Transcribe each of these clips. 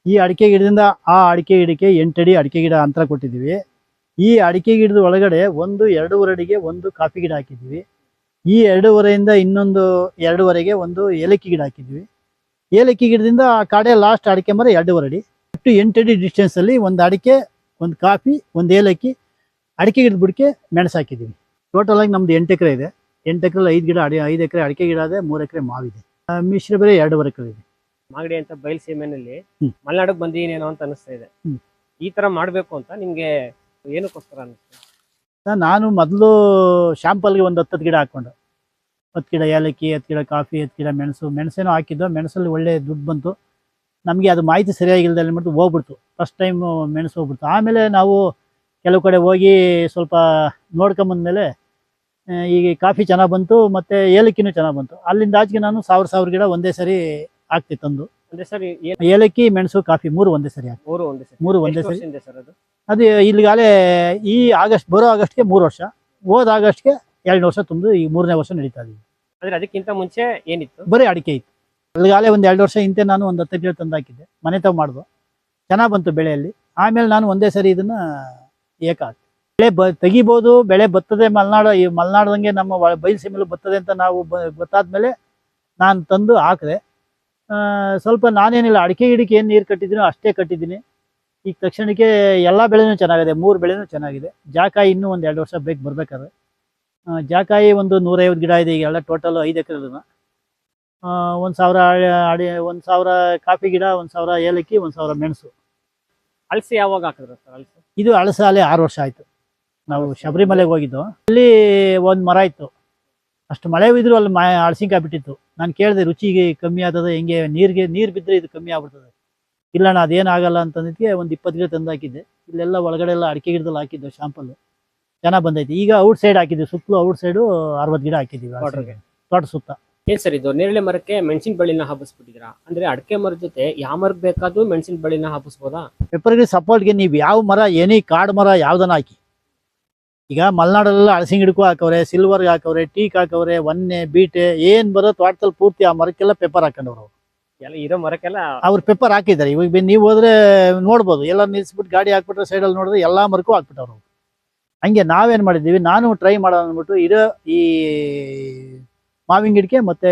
ಈ ಅಡಿಕೆ ಗಿಡದಿಂದ ಆ ಅಡಿಕೆ ಗಿಡಕ್ಕೆ 8 ಅಡಿ ಅಡಿಕೆ ಗಿಡ ಅಂತರ ಕೊಟ್ಟಿದ್ದೀವಿ. ಈ ಅಡಿಕೆ ಗಿಡದ ಒಳಗಡೆ 1-2.5 ಅಡಿಗೆ ಒಂದು ಕಾಫಿ ಗಿಡ ಹಾಕಿದ್ದೀವಿ. ಈ 2.5 ಇನ್ನೊಂದು 2.5ಗೆ ಒಂದು ಏಲಕ್ಕಿ ಗಿಡ ಹಾಕಿದ್ವಿ. ಏಲಕ್ಕಿ ಗಿಡದಿಂದ ಆ ಕಡೆ ಲಾಸ್ಟ್ ಅಡಿಕೆ ಮರ 2.5 ಅಡಿ ಒಟ್ಟು 8 ಅಡಿ ಡಿಸ್ಟೆನ್ಸ್ ಅಲ್ಲಿ ಒಂದು ಅಡಿಕೆ, ಒಂದು ಕಾಫಿ, ಒಂದು ಏಲಕ್ಕಿ, ಅಡಿಕೆ ಗಿಡದ ಬುಡಕ್ಕೆ ಮೆಣಸು ಹಾಕಿದ್ದೀವಿ. ಟೋಟಲ್ ಆಗಿ ನಮ್ದು 8 ಎಕರೆ ಇದೆ. 8 ಎಕರೆಲ್ಲಿ 5 ಗಿಡ 5 ಎಕರೆ ಅಡಿಕೆ ಗಿಡ ಇದೆ, 3 ಎಕರೆ ಮಾವಿದೆ. ಮಿಶ್ರ ಬೆಳೆ 2.5 ಎಕರೆ ಇದೆ. ಮಾಗಡಿ ಅಂತ ಬಯಲುಸೀಮೆನಲ್ಲಿ ಮಲೆನಾಡಿಗೆ ಬಂದಿನೇನೋ ಅಂತ ಅನಿಸ್ತಾ ಇದೆ. ಈ ತರ ಮಾಡ್ಬೇಕು ಅಂತ ನಿಮ್ಗೆ ಏನಕ್ಕೋಸ್ಕರ ಅನಿಸ್ತು? ನಾನು ಮೊದಲು ಶಾಂಪಲ್ಗೆ ಒಂದು 10 ಗಿಡ ಹಾಕ್ಕೊಂಡು 10 ಗಿಡ ಏಲಕ್ಕಿ, 10 ಗಿಡ ಕಾಫಿ, 10 ಗಿಡ ಮೆಣಸೇನೋ ಹಾಕಿದ್ದು. ಮೆಣಸಲ್ಲಿ ಒಳ್ಳೆ ದುಡ್ಡು ಬಂತು. ನಮಗೆ ಅದು ಮಾಹಿತಿ ಸರಿಯಾಗಿಲ್ಲದೆ ಏನು ಮಾಡ್ತು ಹೋಗ್ಬಿಡ್ತು. ಫಸ್ಟ್ ಟೈಮ್ ಮೆಣಸು ಹೋಗ್ಬಿಡ್ತು. ಆಮೇಲೆ ನಾವು ಕೆಲವು ಕಡೆ ಹೋಗಿ ಸ್ವಲ್ಪ ನೋಡ್ಕೊಂಬಂದ್ಮೇಲೆ ಈಗ ಕಾಫಿ ಚೆನ್ನಾಗಿ ಬಂತು, ಮತ್ತು ಏಲಕ್ಕಿನೂ ಚೆನ್ನಾಗಿ ಬಂತು. ಅಲ್ಲಿಂದ ಆಚೆಗೆ ನಾನು 1000 ಗಿಡ ಒಂದೇ ಸರಿ ಹಾಕ್ತಿ ತಂದು. ಅಂದ್ರೆ ಸರ್ ಏಲಕ್ಕಿ, ಮೆಣಸು, ಕಾಫಿ 3 ಒಂದೇ ಸರಿ ಹಾಕಿ. 3 ಒಂದೇ ಸರಿ. ಅದು ಇಲ್ಲಿಗಾಲೇ ಈ ಬರೋ ಆಗಸ್ಟ್ಗೆ 3 ವರ್ಷ, ಹೋದ ಆಗಸ್ಟ್ಗೆ 2 ವರ್ಷ ತುಂಬ, ಈ 3ನೇ ವರ್ಷ ನಡೀತಾ ಇದೀವಿ. ಅಂದ್ರೆ ಅದಕ್ಕಿಂತ ಮುಂಚೆ ಏನಿತ್ತು? ಬರೀ ಅಡಿಕೆ ಇತ್ತು. ಅಲ್ಲಿಗಾಲೇ ಒಂದು 2 ವರ್ಷ ಹಿಂದೆ ನಾನು ಒಂದು 10 ಗಿಡ ತಂದು ಹಾಕಿದ್ದೆ. ಮನೆ ತಾವು ಮಾಡ್ದು, ಚೆನ್ನಾಗಿ ಬಂತು ಬೆಳೆಯಲ್ಲಿ. ಆಮೇಲೆ ನಾನು ಒಂದೇ ಸರಿ ಇದನ್ನ ಏಕಾಕಿ ಬೆಳೆ ತೆಗಿಬೋದು. ಬೆಳೆ ಬರ್ತದೆ ಈ ಮಲೆನಾಡ್ದಂಗೆ ನಮ್ಮ ಬಯಲುಸೀಮೆಲೂ ಬರ್ತದೆ ಅಂತ ನಾವು ಗೊತ್ತಾದ್ಮೇಲೆ ನಾನು ತಂದು ಹಾಕಿದೆ. ಸ್ವಲ್ಪ ನಾನೇನಿಲ್ಲ, ಅಡಿಕೆ ಗಿಡಕ್ಕೆ ಏನು ನೀರು ಕಟ್ಟಿದ್ದೀನೋ ಅಷ್ಟೇ ಕಟ್ಟಿದ್ದೀನಿ. ಈಗ ತಕ್ಷಣಕ್ಕೆ ಎಲ್ಲ ಬೆಳೆನೂ ಚೆನ್ನಾಗಿದೆ, 3 ಬೆಳೆನೂ ಚೆನ್ನಾಗಿದೆ. ಜಾಕಾಯಿ ಇನ್ನೂ ಒಂದು 2 ವರ್ಷ ಬೇಕು ಬರ್ಬೇಕಾದ್ರೆ. ಜಾಕಾಯಿ ಒಂದು 150 ಗಿಡ ಇದೆ. ಈಗ ಎಲ್ಲ ಟೋಟಲ್ 5 ಎಕರೆ. 1,000 ಕಾಫಿ ಗಿಡ, 1,000 ಏಲಕ್ಕಿ, 1,000 ಮೆಣಸು. ಅಳಸಿ ಯಾವಾಗ ಹಾಕಿದ್ರು ಸರ್? ಅಳಸಿ ಇದು ಅಳಸಾಲೆ 6 ವರ್ಷ ಆಯ್ತು. ನಾವು ಶಬರಿಮಲೆಗೆ ಹೋಗಿದ್ದು, ಅಲ್ಲಿ ಒಂದು ಮರ ಇತ್ತು. ಅಷ್ಟು ಮಳೆ ಬಿದ್ರು ಅಲ್ಲಿ ಅಳಸಿನ್ಕಾಯಿ ಬಿಟ್ಟಿತ್ತು. ನಾನು ಕೇಳಿದೆ ರುಚಿಗೆ ಕಮ್ಮಿ ಆಗ್ತದೆ, ಹೆಂಗೆ ನೀರು ಬಿದ್ದರೆ ಇದು ಕಮ್ಮಿ ಆಗ್ಬಿಡ್ತದೆ. ಇಲ್ಲಣ್ಣ ಅದೇನಾಗಲ್ಲ ಅಂತಂದಿದ್ದಕ್ಕೆ ಒಂದು 20 ಗಿಡ ತಂದು ಹಾಕಿದ್ದೆ. ಇಲ್ಲೆಲ್ಲ ಒಳಗಡೆ ಎಲ್ಲ ಅಡಿಕೆ ಗಿಡದಲ್ಲಿ ಹಾಕಿದ್ದು ಶಾಂಪಲ್ ಚೆನ್ನಾಗಿ ಬಂದೈತಿ. ಈಗ ಔಟ್ ಸೈಡ್ ಹಾಕಿದ್ವಿ, ಸುತ್ತಲೂ ಔಟ್ ಸೈಡು 60 ಗಿಡ ಹಾಕಿದ್ದೀವಿ ತೋಟ ಸುತ್ತ. ಏನ್ ಸರ್ ಇದು ನೇರಳೆ ಮರಕ್ಕೆ ಮೆಣಸಿನ ಬಳ್ಳಿನ ಹಬ್ಬಿಸ್ಬಿಟ್ಟಿದ್ದೀರಾ? ಅಂದ್ರೆ ಅಡಿಕೆ ಮರದ ಜೊತೆ ಯಾವ ಮರಕ್ಕೆ ಬೇಕಾದ್ರೂ ಮೆಣಸಿನ ಬಳ್ಳಿನ ಹಬ್ಬಿಸ್ಬೋದಾ? ಪೆಪ್ಪರ್ಗೆ ಸಪೋರ್ಟ್ಗೆ ನೀವು ಯಾವ ಮರ, ಎನಿ ಕಾಡು ಮರ ಯಾವ್ದನ್ನ ಹಾಕಿ. ಈಗ ಮಲೆನಾಡಲ್ಲೆಲ್ಲ ಹಲಸಿನ ಗಿಡಕ್ಕೂ ಹಾಕವ್ರೆ, ಸಿಲ್ವರ್ಗೆ ಹಾಕವ್ರೆ, ಟೀಕ್ ಹಾಕವ್ರೆ, ಒನ್ನೆ, ಬೀಟೆ ಏನ್ ಬರೋ ತೋಟದಲ್ಲಿ ಪೂರ್ತಿ ಆ ಮರಕ್ಕೆಲ್ಲ ಪೆಪ್ಪರ್ ಹಾಕೊಂಡವ್ರು. ಎಲ್ಲ ಇರೋ ಮರಕ್ಕೆಲ್ಲ ಅವ್ರು ಪೆಪ್ಪರ್ ಹಾಕಿದ್ದಾರೆ. ಇವಾಗ ನೀವು ಹೋದ್ರೆ ನೋಡ್ಬೋದು, ಎಲ್ಲ ನಿಲ್ಸ್ಬಿಟ್ಟು ಗಾಡಿ ಹಾಕ್ಬಿಟ್ರೆ ಸೈಡಲ್ಲಿ ನೋಡಿದ್ರೆ ಎಲ್ಲಾ ಮರಕ್ಕೂ ಹಾಕ್ಬಿಟ್ಟವ್ರು. ಹಂಗೆ ನಾವೇನ್ ಮಾಡಿದ್ದೀವಿ, ನಾನು ಟ್ರೈ ಮಾಡೋಣ ಅಂದ್ಬಿಟ್ಟು ಈ ಮಾವಿನ ಗಿಡಕ್ಕೆ ಮತ್ತೆ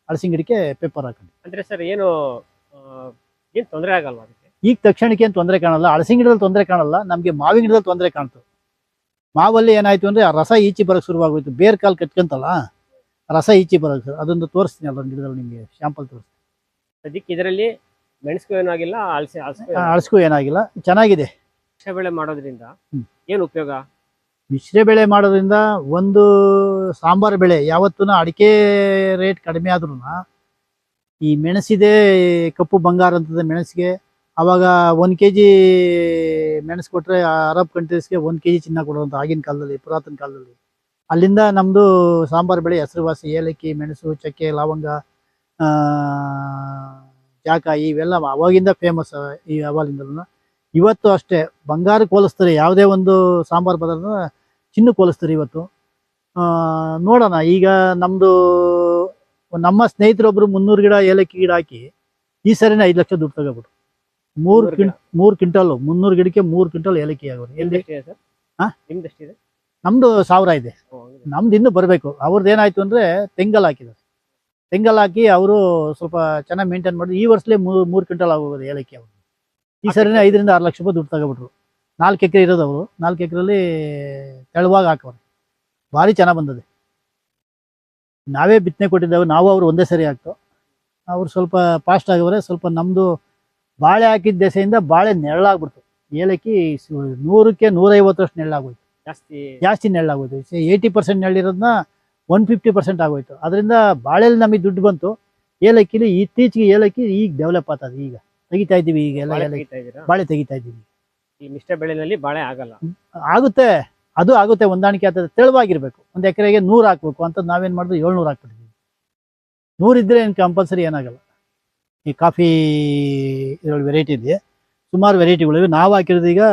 ಹಲಸಿನ ಗಿಡಕ್ಕೆ ಪೆಪ್ಪರ್ ಹಾಕೊಂಡು. ಅಂದ್ರೆ ಸರ್ ಏನು ತೊಂದರೆ ಆಗಲ್ವಾ ಅದಕ್ಕೆ? ಈಗ ತಕ್ಷಣಕ್ಕೆ ಏನು ತೊಂದರೆ ಕಾಣಲ್ಲ. ಹಲಸಿನ ಗಿಡದಲ್ಲಿ ತೊಂದರೆ ಕಾಣಲ್ಲ, ನಮ್ಗೆ ಮಾವಿನ ಗಿಡದಲ್ಲಿ ತೊಂದರೆ ಕಾಣ್ತು. ಮಾವಲ್ಲಿ ಏನಾಯ್ತು ಅಂದ್ರೆ ಆ ರಸ ಈಚಿ ಬರೋಕ್ಕೆ ಶುರುವಾಗೋಯ್ತು. ಬೇರ್ ಕಾಲು ಕಟ್ಕೊಂತಲ್ಲ, ರಸ ಈಚಿ ಬರೋಕ್ಕೆ. ಅದೊಂದು ತೋರಿಸ್ತೀನಿ ಅಲ್ಲ ಗಿಡದಲ್ಲಿ, ನಿಮಗೆ ಶಾಂಪಲ್ ತೋರಿಸ್ತೀನಿ. ಅದಕ್ಕೆ ಇದರಲ್ಲಿ ಮೆಣಸಿಗೂ ಏನಾಗಿಲ್ಲ, ಅಳಸ್ಗೂ ಏನಾಗಿಲ್ಲ, ಚೆನ್ನಾಗಿದೆ. ಮಿಶ್ರ ಬೆಳೆ ಮಾಡೋದ್ರಿಂದ ಏನು ಉಪಯೋಗ? ಮಿಶ್ರ ಬೆಳೆ ಮಾಡೋದ್ರಿಂದ ಒಂದು ಸಾಂಬಾರು ಬೆಳೆ ಯಾವತ್ತೂ ಅಡಿಕೆ ರೇಟ್ ಕಡಿಮೆ ಆದ್ರೂ ಈ ಮೆಣಸಿದೆ ಕಪ್ಪು ಬಂಗಾರ ಅಂತದೆ ಮೆಣಸಿಗೆ. ಅವಾಗ 1 kg ಮೆಣಸು ಕೊಟ್ಟರೆ ಅರಬ್ ಕಂಟ್ರೀಸ್ಗೆ 1 kg ಚಿನ್ನ ಕೊಡುವಂಥ ಆಗಿನ ಕಾಲದಲ್ಲಿ, ಪುರಾತನ ಕಾಲದಲ್ಲಿ. ಅಲ್ಲಿಂದ ನಮ್ಮದು ಸಾಂಬಾರು ಬೆಳೆ ಹೆಸರುವಾಸಿ. ಏಲಕ್ಕಿ, ಮೆಣಸು, ಚಕ್ಕೆ, ಲವಂಗ, ಜಾಕಾಯಿ ಇವೆಲ್ಲ ಅವಾಗಿಂದ ಫೇಮಸ್. ಈ ಅವಾಗಿಂದಲೂ ಇವತ್ತು ಅಷ್ಟೇ ಬಂಗಾರಕ್ಕೆ ಹೋಲಿಸ್ತಾರೆ. ಯಾವುದೇ ಒಂದು ಸಾಂಬಾರು ಪದಾರ್ಥ ಚಿನ್ನಕ್ಕೆ ಹೋಲಿಸ್ತಾರೆ ಇವತ್ತು. ನೋಡೋಣ, ಈಗ ನಮ್ಮ ಸ್ನೇಹಿತರೊಬ್ಬರು 300 ಗಿಡ ಏಲಕ್ಕಿ ಗಿಡ ಹಾಕಿ ಈ ಸರಿನ 5 ಲಕ್ಷ ದುಡ್ಡು ತಗೋಬಿಟ್ಟು 3 ಕ್ವಿಂಟಲ್ 300 ಗಿಡಕ್ಕೆ 3 ಕ್ವಿಂಟಲ್ ಏಲಕ್ಕಿ ಆಗೋರು. ನಮ್ದು 1000 ಇದೆ. ನಮ್ದು ಇನ್ನೂ ಬರಬೇಕು. ಅವ್ರದ್ದು ಏನಾಯ್ತು ಅಂದ್ರೆ ತೆಂಗಲ್ ಹಾಕಿದ್ರು. ತೆಂಗಲ್ ಹಾಕಿ ಅವರು ಸ್ವಲ್ಪ ಚೆನ್ನಾಗಿ ಮೇಂಟೈನ್ ಮಾಡಿದ್ರು. ಈ ವರ್ಷಲೇ 3 ಕ್ವಿಂಟಲ್ ಆಗೋದು ಏಲಕ್ಕಿ. ಅವರು ಈ ಸರಿನೇ 5-6 ಲಕ್ಷ ರೂಪಾಯಿ ದುಡ್ಡು ತಗೋಬಿಟ್ರು. 4 ಎಕರೆ ಇರೋದು ಅವರು. 4 ಎಕರೆಲ್ಲಿ ತೆಳುವಾಗಿ ಹಾಕವ್ರೆ. ಭಾರಿ ಚೆನ್ನಾಗಿ ಬಂದದೆ. ನಾವೇ ಬಿತ್ತನೆ ಕೊಟ್ಟಿದ್ದೇವೆ, ನಾವು ಅವರು ಒಂದೇ ಸರಿ ಹಾಕ್ತು. ಅವ್ರು ಸ್ವಲ್ಪ ಫಾಸ್ಟ್ ಆಗವ್ರೆ. ಸ್ವಲ್ಪ ನಮ್ಮದು ಬಾಳೆ ಹಾಕಿದ ದೆಸೆಯಿಂದ ಬಾಳೆ ನೆರಳಾಗ್ಬಿಡ್ತು. ಏಲಕ್ಕಿ 100ಕ್ಕೆ 150 ನೆರಳಾಗೋಯ್ತು. ಜಾಸ್ತಿ ನೆರಳಾಗೋಯ್ತು. 80% ನೆರಳಿರೋದನ್ನ 150% ಆಗೋಯ್ತು. ಅದರಿಂದ ಬಾಳೆಲಿ ನಮಗೆ ದುಡ್ಡು ಬಂತು. ಏಲಕ್ಕಿಲಿ ಇತ್ತೀಚೆಗೆ ಏಲಕ್ಕಿ ಈಗ ಡೆವಲಪ್ ಆಗ್ತದೆ. ಈಗ ತೆಗಿತಾ ಇದ್ದೀವಿ. ಈಗ ಎಲ್ಲ ಬಾಳೆ ತೆಗಿತಾ ಇದ್ದೀವಿ. ಈ ಮಿಶ್ರ ಬೆಳೆನಲ್ಲಿ ಬಾಳೆ ಆಗಲ್ಲ? ಆಗುತ್ತೆ, ಅದು ಆಗುತ್ತೆ, ಹೊಂದಾಣಿಕೆ ಆಗ್ತದೆ. ತೆಳುವಾಗಿರ್ಬೇಕು. 1 ಎಕರೆಗೆ 100 ಹಾಕ್ಬೇಕು ಅಂತ ನಾವೇನ್ ಮಾಡಿದ್ವಿ, 700 ಹಾಕ್ಬಿಟ್ಟಿದ್ವಿ. 100 ಇದ್ರೆ ಏನು ಕಂಪಲ್ಸರಿ ಏನಾಗಲ್ಲ. ಈ ಕಾಫಿ ಇದರಲ್ಲಿ ವೆರೈಟಿ ಇದೆ, ಸುಮಾರು ವೆರೈಟಿಗಳಿವೆ. ನಾವು ಹಾಕಿರೋದು ಈಗ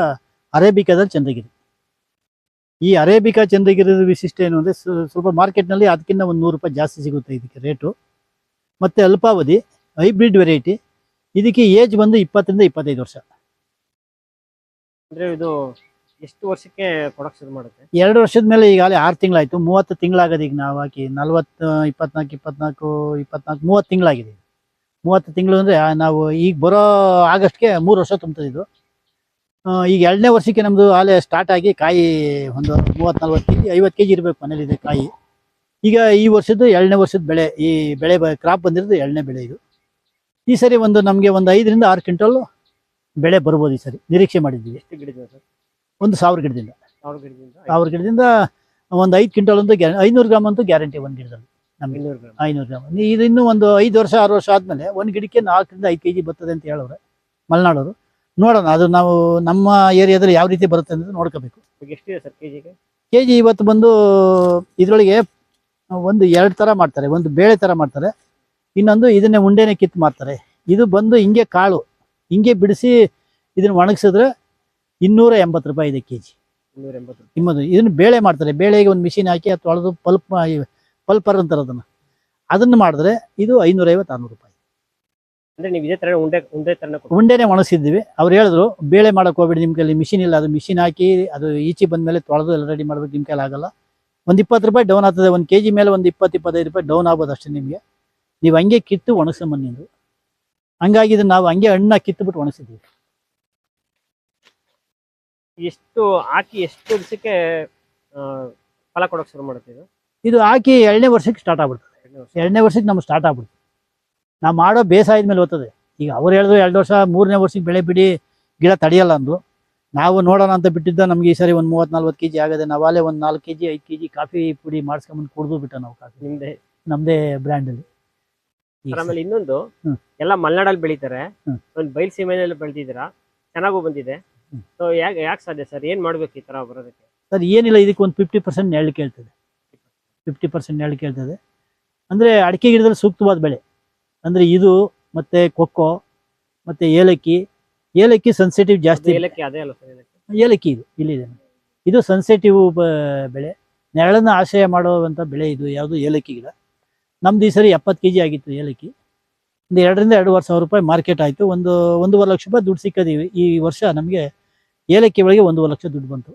ಅರೇಬಿಕಾದಲ್ಲಿ ಚಂದ್ರಗಿರಿ. ಈ ಅರೇಬಿಕಾ ಚಂದ್ರಗಿರಿದ ವಿಶಿಷ್ಟ ಏನು ಅಂದರೆ, ಸ್ವಲ್ಪ ಮಾರ್ಕೆಟ್ನಲ್ಲಿ ಅದಕ್ಕಿಂತ ಒಂದು 100 ರೂಪಾಯಿ ಜಾಸ್ತಿ ಸಿಗುತ್ತೆ ಇದಕ್ಕೆ ರೇಟು. ಮತ್ತು ಅಲ್ಪಾವಧಿ ಹೈಬ್ರಿಡ್ ವೆರೈಟಿ. ಇದಕ್ಕೆ ಏಜ್ ಬಂದು 20 ರಿಂದ 25 ವರ್ಷ. ಅಂದ್ರೆ ಇದು ಎಷ್ಟು ವರ್ಷಕ್ಕೆ ಕೊಡಕ್ ಶುರು ಮಾಡುತ್ತೆ? 2 ವರ್ಷದ ಮೇಲೆ ಈಗಾಗಲೇ 6 ತಿಂಗಳಾಯ್ತು. 30 ತಿಂಗಳಾಗದೆ ಈಗ ನಾವು ಹಾಕಿ 40 24 24 24 30 ತಿಂಗಳಾಗಿದೆ. 30 ತಿಂಗಳು ಅಂದ್ರೆ ನಾವು ಈಗ ಬರೋ ಆಗಸ್ಟ್ಗೆ 3 ವರ್ಷ ತುಂಬ್ತದೆ ಇದು. ಈಗ 2ನೇ ವರ್ಷಕ್ಕೆ ನಮ್ದು ಆಲೆ ಸ್ಟಾರ್ಟ್ ಆಗಿ ಕಾಯಿ ಒಂದು 30-40 ಕೆಜಿ 50 ಕೆಜಿ ಇರ್ಬೇಕು ಮನೇಲಿದೆ ಕಾಯಿ. ಈಗ ಈ ವರ್ಷದ್ದು 2ನೇ ವರ್ಷದ ಬೆಳೆ, ಈ ಬೆಳೆ ಕ್ರಾಪ್ ಬಂದಿರೋದು 2ನೇ ಬೆಳೆ ಇದು. ಈ ಸರಿ ನಮಗೆ ಒಂದು 5 ರಿಂದ 6 ಕ್ವಿಂಟಲ್ ಬೆಳೆ ಬರ್ಬೋದು ಈ ಸರಿ ನಿರೀಕ್ಷೆ ಮಾಡಿದ್ದೀವಿ. ಎಷ್ಟು ಗಿಡದಿಂದ ಸರ್? ಒಂದು 1000 ಗಿಡದಿಂದ. 1000 ಗಿಡದಿಂದ 1000 ಗಿಡದಿಂದ ಒಂದು 5 ಕ್ವಿಂಟಲ್ ಅಂತೂ 500 ಗ್ರಾಮ್ ಅಂತೂ ಗ್ಯಾರಂಟಿ ಒಂದು ಗಿಡದಲ್ಲಿ ನಮಗೆ. 500 ಗ್ರಾಮ್. 500 ಗ್ರಾಮ್. ಇದು ಇನ್ನೂ ಒಂದು 5 ವರ್ಷ 6 ವರ್ಷ ಆದ್ಮೇಲೆ ಒಂದು ಗಿಡಕ್ಕೆ 4 ರಿಂದ 5 ಕೆಜಿ ಬರ್ತದೆ ಅಂತ ಹೇಳೋರೆ ಮಲೆನಾಡೋರು. ನೋಡೋಣ, ಅದು ನಾವು ನಮ್ಮ ಏರಿಯಾದಲ್ಲಿ ಯಾವ ರೀತಿ ಬರುತ್ತೆ ಅಂತ ನೋಡ್ಕೋಬೇಕು. ಈಗ ಎಷ್ಟಿದೆ ಸರ್ ಕೆಜಿಗೆ? ಕೆಜಿ ಇವತ್ತು ಬಂದು ಇದರೊಳಗೆ ಒಂದು 2 ಥರ ಮಾಡ್ತಾರೆ. ಒಂದು ಬೇಳೆ ಥರ ಮಾಡ್ತಾರೆ, ಇನ್ನೊಂದು ಇದನ್ನೇ ಉಂಡೆನೆ ಕಿತ್ತು ಮಾಡ್ತಾರೆ. ಇದು ಬಂದು ಹಿಂಗೆ ಕಾಳು ಹಿಂಗೆ ಬಿಡಿಸಿ ಇದನ್ನ ಒಣಗಿಸಿದ್ರೆ 280 ರೂಪಾಯಿ ಇದೆ ಕೆಜಿ. 280. ಇದನ್ನ ಬೇಳೆ ಮಾಡ್ತಾರೆ. ಬೇಳೆಗೆ ಒಂದು ಮಿಷಿನ್ ಹಾಕಿ ಅದು ತೊಳೆದು ಪಲ್ಪರ್ ಅಂತಾರೆ ಅದನ್ನು ಮಾಡಿದ್ರೆ ಇದು 550-600 ರೂಪಾಯಿ. ಅಂದ್ರೆ ನೀವು ಇದೇ ತರ ಉಂಡೆ ತರ ಉಂಡೆನೆ ಒಣಗಿಸಿದ್ವಿ. ಅವ್ರು ಹೇಳಿದ್ರು ಬೇಳೆ ಮಾಡಕ್ ಹೋಗ್ಬೇಡಿ, ನಿಮ್ ಕೈಲಿ ಮಿಷಿನ್ ಇಲ್ಲ, ಅದು ಮಿಷಿನ್ ಹಾಕಿ ಅದು ಈಚೆ ಬಂದ್ಮೇಲೆ ತೊಳೆದು ಎಲ್ಲ ರೆಡಿ ಮಾಡ್ಬೇಕು, ನಿಮ್ ಕೈಲಿ ಆಗಲ್ಲ. ಒಂದು 20 ರೂಪಾಯಿ ಡೌನ್ ಆಗ್ತದೆ. 1 ಕೆಜಿ ಮೇಲೆ ಒಂದು 20-25 ರೂಪಾಯಿ ಡೌನ್ ಆಗ್ಬೋದು ಅಷ್ಟೇ ನಿಮಗೆ. ನೀವು ಹಂಗೆ ಕಿತ್ತು ಒಣಗಿಸ್ಕೊಂಬಂದು. ಹಂಗಾಗಿ ಇದನ್ನ ನಾವು ಹಂಗೆ ಹಣ್ಣ ಕಿತ್ತುಬಿಟ್ಟು ಒಣಗಿಸಿದ್ವಿ. ಎಷ್ಟು ಹಾಕಿ ಎಷ್ಟು ವರ್ಷಕ್ಕೆ ಫಲ ಕೊಡೋಕೆ ಶುರು ಮಾಡುತ್ತೆ ಇದು? ಇದು ಹಾಕಿ 2ನೇ ವರ್ಷಕ್ಕೆ ಸ್ಟಾರ್ಟ್ ಆಗ್ಬಿಡ್ತದೆ. 2ನೇ ವರ್ಷಕ್ಕೆ ನಮ್ಗೆ ಸ್ಟಾರ್ಟ್ ಆಗ್ಬಿಡ್ತದೆ. ನಾವು ಮಾಡೋ ಬೇಸಾಯದ ಮೇಲೆ ಓದ್ತದೆ. ಈಗ ಅವ್ರು ಹೇಳಿದ್ರು 2 ವರ್ಷ 3ನೇ ವರ್ಷಕ್ಕೆ ಬೆಳೆ ಬಿಡಿ, ಗಿಡ ತಡೆಯಲ್ಲ ಅಂದ್ರು. ನಾವು ನೋಡೋಣ ಅಂತ ಬಿಟ್ಟಿದ್ದ. ನಮ್ಗೆ ಈ ಸರಿ ಒಂದು 30-40 ಕೆಜಿ ಆಗದೆ. ನಾವಾಗಲೇ ಒಂದು 4 ಕೆಜಿ 5 ಕೆಜಿ ಕಾಫಿ ಪುಡಿ ಮಾಡಿಸ್ಕೊಂಬಂದು ಕುಡಿದು ಬಿಟ್ಟ ನಾವು ಕಾಫಿ ನಮ್ದೇ ಬ್ರ್ಯಾಂಡಲ್ಲಿ. ಆಮೇಲೆ ಇನ್ನೊಂದು ಎಲ್ಲ ಮಲೆನಾಡಲ್ಲಿ ಬೆಳಿತಾರೆ, ಒಂದು ಬಯಲು ಸೀಮೆನಲ್ಲಿ ಬೆಳೆದಿದ್ದೀರಾ, ಚೆನ್ನಾಗೂ ಬಂದಿದೆ. ಸೊ ಯಾಕೆ ಸಾಧ್ಯ ಸರ್? ಏನ್ ಮಾಡ್ಬೇಕು ಈ ತರ ಬರೋದಕ್ಕೆ? ಸರ್ ಏನಿಲ್ಲ, ಇದಕ್ಕೆ ಒಂದು 50% ನೆರಳು ಕೇಳ್ತದೆ. 50% ನೆರಳು ಕೇಳ್ತದೆ. ಅಂದ್ರೆ ಅಡಿಕೆ ಗಿಡದಲ್ಲಿ ಸೂಕ್ತವಾದ ಬೆಳೆ ಅಂದ್ರೆ ಇದು, ಮತ್ತೆ ಕೊಕ್ಕೋ, ಮತ್ತೆ ಏಲಕ್ಕಿ ಸೆನ್ಸಿಟಿವ್ ಜಾಸ್ತಿ. ಏಲಕ್ಕಿ ಅದೇ ಅಲ್ಲ ಸರ್? ಏಲಕ್ಕಿ ಇದು ಇಲ್ಲಿದೆ, ಇದು ಸೆನ್ಸಿಟಿವ್ ಬೆಳೆ, ನೆರಳನ್ನ ಆಶ್ರಯ ಮಾಡುವಂಥ ಬೆಳೆ ಇದು. ಯಾವುದು? ಏಲಕ್ಕಿ ಗಿಡ. ನಮ್ದು ಈ ಸರಿ 70 ಕೆಜಿ ಆಗಿತ್ತು ಏಲಕ್ಕಿ. ಒಂದು 2 ರಿಂದ 2.5 ಸಾವಿರ ರೂಪಾಯಿ ಮಾರ್ಕೆಟ್ ಆಯಿತು. 1.5 ಲಕ್ಷ ರೂಪಾಯಿ ದುಡ್ಡು ಸಿಕ್ಕದೀವಿ ಈ ವರ್ಷ. ನಮಗೆ ಏಲಕ್ಕಿ ಒಳಗೆ 1.5 ಲಕ್ಷ ದುಡ್ಡು ಬಂತು.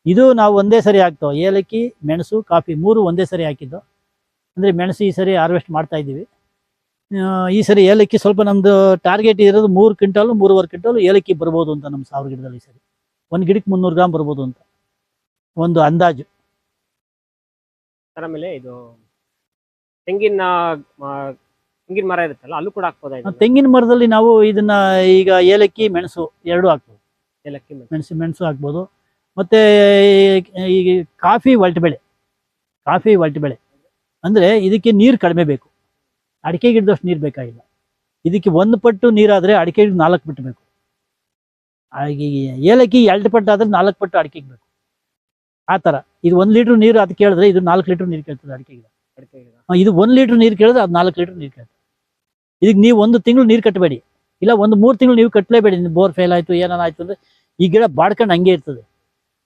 ಇದು ನಾವು ಒಂದೇ ಸರಿ ಹಾಕ್ತೋ, ಏಲಕ್ಕಿ, ಮೆಣಸು, ಕಾಫಿ 3 ಒಂದೇ ಸರಿ ಹಾಕಿದ್ದು. ಅಂದರೆ ಮೆಣಸು ಈ ಸರಿ ಹಾರ್ವೆಸ್ಟ್ ಮಾಡ್ತಾ ಇದ್ದೀವಿ. ಈ ಸರಿ ಏಲಕ್ಕಿ ಸ್ವಲ್ಪ ನಮ್ದು ಟಾರ್ಗೆಟ್ ಇರೋದು 3 ಕ್ವಿಂಟಲ್ 3.5 ಕ್ವಿಂಟಲ್ ಏಲಕ್ಕಿ ಬರ್ಬೋದು ಅಂತ ನಮ್ಮ 1000 ಗಿಡದಲ್ಲಿ. ಈ ಸರಿ ಒಂದು ಗಿಡಕ್ಕೆ 300 ಗ್ರಾಮ್ ಬರ್ಬೋದು ಅಂತ ಒಂದು ಅಂದಾಜು. ಆಮೇಲೆ ಇದು ತೆಂಗಿನ ಮರ ಇರುತ್ತಲ್ಲ, ಅಲ್ಲೂ ಕೂಡ ಹಾಕ್ಬೋದಾ? ತೆಂಗಿನ ಮರದಲ್ಲಿ ನಾವು ಇದನ್ನ ಈಗ ಏಲಕ್ಕಿ ಮೆಣಸು 2 ಹಾಕ್ಬೋದು. ಏಲಕ್ಕಿ ಮೆಣಸು ಹಾಕ್ಬೋದು. ಮತ್ತೆ ಈಗ ಕಾಫಿ ವಲ್ಟ್ ಬೆಳೆ ಅಂದ್ರೆ ಇದಕ್ಕೆ ನೀರು ಕಡಿಮೆ ಬೇಕು. ಅಡಿಕೆ ಗಿಡದಷ್ಟು ನೀರು ಬೇಕಾಗಿಲ್ಲ. ಇದಕ್ಕೆ 1 ಪಟ್ಟು ನೀರಾದ್ರೆ ಅಡಿಕೆ ಗಿಡ 4 ಪಟ್ಟು ಬೇಕು. ಹಾಗೆ ಏಲಕ್ಕಿ 2 ಪಟ್ಟು ಆದ್ರೆ 4 ಪಟ್ಟು ಅಡಿಕೆಗೆ ಬೇಕು. ಆ ಥರ ಇದು 1 ಲೀಟ್ರ್ ನೀರು ಅದು ಕೇಳಿದ್ರೆ ಇದು 4 ಲೀಟ್ರ್ ನೀರು ಕೇಳ್ತದೆ ಅಡಿಕೆ ಗಿಡ. ಇದು 1 ಲೀಟ್ರ್ ನೀರು ಕೇಳಿದ್ರೆ ಅದು 4 ಲೀಟ್ರ್ ನೀರು ಕೇಳ್ತದೆ. ಇದಕ್ಕೆ ನೀವು 1 ತಿಂಗಳು ನೀರು ಕಟ್ಟಬೇಡಿ, ಇಲ್ಲ 3 ತಿಂಗಳು ನೀವು ಕಟ್ಟಲೇಬೇಡಿ. ಬೋರ್ ಫೇಲ್ ಆಯ್ತು ಏನಾಯ್ತು ಅಂದ್ರೆ ಈ ಗಿಡ ಬಾಡ್ಕೊಂಡು ಹಂಗೆ ಇರ್ತದೆ.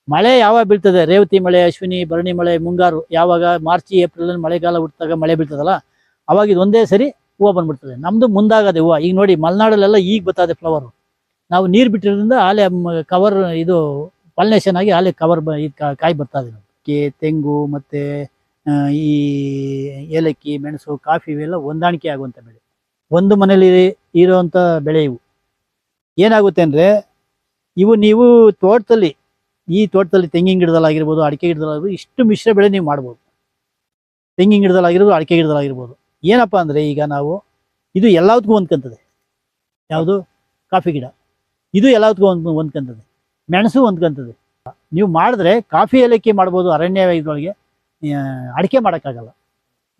ಮಳೆ ಯಾವಾಗ ಬೀಳ್ತದೆ, ರೇವತಿ ಮಳೆ, ಅಶ್ವಿನಿ, ಭರಣಿ ಮಳೆ, ಮುಂಗಾರು, ಯಾವಾಗ ಮಾರ್ಚ್ ಏಪ್ರಿಲ್ ಮಳೆಗಾಲ ಹುಟ್ಟಿದಾಗ ಮಳೆ ಬೀಳ್ತದಲ್ಲ, ಅವಾಗ ಇದು ಒಂದೇ ಸರಿ ಹೂವು ಬಂದ್ಬಿಡ್ತದೆ. ನಮ್ದು ಮುಂದಾಗದೆ ಹೂವು. ಈಗ ನೋಡಿ ಮಲೆನಾಡಲ್ಲೆಲ್ಲ ಈಗ ಬರ್ತದೆ ಫ್ಲವರು. ನಾವು ನೀರು ಬಿಟ್ಟಿರೋದ್ರಿಂದ ಆಲೆ ಕವರ್ ಇದು ಪಾಲಿನೇಷನ್ ಆಗಿ ಆಲೆ ಕವರ್ ಕಾಯಿ ಬರ್ತದೆ. ತೆಂಗು ಮತ್ತೆ ಈ ಏಲಕ್ಕಿ, ಮೆಣಸು, ಕಾಫಿ ಇವೆಲ್ಲ ಹೊಂದಾಣಿಕೆ ಆಗುವಂಥ ಬೆಳೆ. ಒಂದು ಮನೇಲಿ ಇರುವಂಥ ಬೆಳೆ ಇವು. ಏನಾಗುತ್ತೆ ಅಂದರೆ ಇವು ನೀವು ಈ ತೋಟದಲ್ಲಿ ತೆಂಗಿನ ಗಿಡದಲ್ಲಾಗಿರ್ಬೋದು, ಅಡಿಕೆ ಗಿಡದಲ್ಲಾಗಿರ್ಬೋದು, ಇಷ್ಟು ಮಿಶ್ರ ಬೆಳೆ ನೀವು ಮಾಡ್ಬೋದು. ತೆಂಗಿನ ಗಿಡದಲ್ಲಾಗಿರ್ಬೋದು, ಅಡಿಕೆ ಗಿಡದಲ್ಲಾಗಿರ್ಬೋದು. ಏನಪ್ಪ ಅಂದರೆ ಈಗ ನಾವು ಇದು ಎಲ್ಲದಕ್ಕೂ ಹೊಂದ್ಕೊಂತದೆ. ಯಾವುದು? ಕಾಫಿ ಗಿಡ. ಇದು ಎಲ್ಲದಕ್ಕೂ ಹೊಂದ್ಕೊಂತದೆ. ಮೆಣಸು ಹೊಂದ್ಕೊಂತದೆ. ನೀವು ಮಾಡಿದ್ರೆ ಕಾಫಿ ಏಲಕ್ಕಿ ಮಾಡ್ಬೋದು ಅರಣ್ಯ ಇದರೊಳಗೆ. ಅಡಿಕೆ ಮಾಡೋಕ್ಕಾಗಲ್ಲ,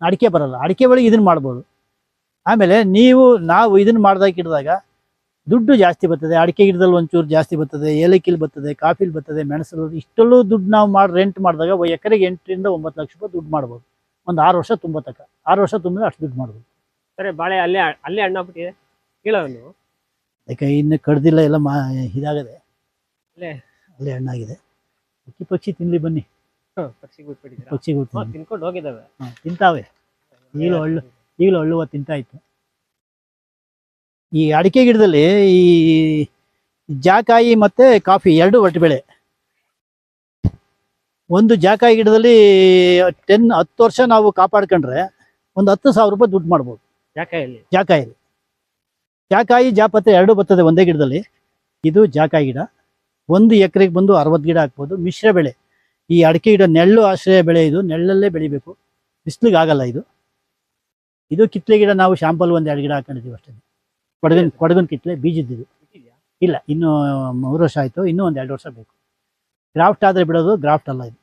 ಅಡಿಕೆ ಬರಲ್ಲ. ಅಡಿಕೆ ಒಳಗೆ ಇದನ್ನು ಮಾಡ್ಬೋದು. ಆಮೇಲೆ ನಾವು ಇದನ್ನು ಮಾಡ್ದಾಗಿಡಿದಾಗ ದುಡ್ಡು ಜಾಸ್ತಿ ಬರ್ತದೆ. ಅಡಿಕೆ ಗಿಡದಲ್ಲಿ ಒಂಚೂರು ಜಾಸ್ತಿ ಬರ್ತದೆ, ಏಲಕ್ಕಿಲಿ ಬರ್ತದೆ, ಕಾಫಿಲಿ ಬರ್ತದೆ, ಮೆಣಸಲ್ಲಿ. ಇಷ್ಟೆಲ್ಲೂ ದುಡ್ಡು ನಾವು ರೆಂಟ್ ಮಾಡಿದಾಗ ಎಕರೆಗೆ 8 ರಿಂದ 9 ಲಕ್ಷ ರೂಪಾಯಿ ದುಡ್ಡು ಮಾಡ್ಬೋದು. ಒಂದು 6 ವರ್ಷ ತುಂಬತಕ್ಕ. 6 ವರ್ಷ ತುಂಬಿದ್ರೆ ಅಷ್ಟು ದುಡ್ಡು ಮಾಡ್ಬೋದು. ಸರಿ, ಬಾಳೆ ಅಲ್ಲೇ ಹಣ್ಣಾಗ್ಬಿಟ್ಟಿದೆ ಕೇಳೋ ನೀವು? ಯಾಕೆ ಇನ್ನು ಕಡ್ದಿಲ್ಲ, ಎಲ್ಲ ಇದಾಗದೆ, ಅಲ್ಲೇ ಹಣ್ಣಾಗಿದೆ. ಪಕ್ಷಿ ತಿನ್ಲಿ ಬನ್ನಿ. ಪಕ್ಷಿ ತಿನ್ಕೊಂಡು ಹೋಗಿದ್ದಾವೆ, ತಿಂತಾವೆ. ಈಗಲೂ ಹಳ್ಳುವ ತಿಂತಾ ಇತ್ತು. ಈ ಅಡಿಕೆ ಗಿಡದಲ್ಲಿ ಈ ಜಾಕಾಯಿ ಮತ್ತೆ ಕಾಫಿ ಎರಡು ಒಟ್ಟು ಬೆಳೆ. ಒಂದು ಜಾಕಾಯಿ ಗಿಡದಲ್ಲಿ 10 ವರ್ಷ ನಾವು ಕಾಪಾಡ್ಕೊಂಡ್ರೆ ಒಂದು 10,000 ರೂಪಾಯಿ ದುಡ್ಡು ಮಾಡ್ಬೋದು. ಜಾಕಾಯಲ್ಲಿ ಜಾಕಾಯಿ ಜಾಪತ್ರೆ ಎರಡು ಬರ್ತದೆ ಒಂದೇ ಗಿಡದಲ್ಲಿ. ಇದು ಜಾಕಾಯಿ ಗಿಡ. 1 ಎಕರೆಗೆ ಬಂದು 60 ಗಿಡ ಹಾಕ್ಬೋದು. ಮಿಶ್ರ ಬೆಳೆ. ಈ ಅಡಿಕೆ ಗಿಡ ನೆರಳು ಆಶ್ರಯ ಬೆಳೆ. ಇದು ನೆರಳಲ್ಲೇ ಬೆಳಿಬೇಕು, ಬಿಸಿಲಿಗೆ ಆಗಲ್ಲ. ಇದು ಕಿತ್ಲೆ ಗಿಡ ನಾವು ಶಾಂಪಲ್ 1-2 ಗಿಡ ಹಾಕೊಂಡಿದ್ದೀವಿ ಅಷ್ಟೇ. ಕೊಡಗನ್ ಕಿತ್ಲೆ ಬೀಜದ್ದು. ಇಲ್ಲ, ಇನ್ನು 3 ವರ್ಷ ಆಯ್ತು, ಇನ್ನೂ 1-2 ವರ್ಷ ಬೇಕು. ಗ್ರಾಫ್ಟ್ ಆದ್ರೆ ಬಿಡೋದು, ಗ್ರಾಫ್ಟ್ ಅಲ್ಲ ಇದು.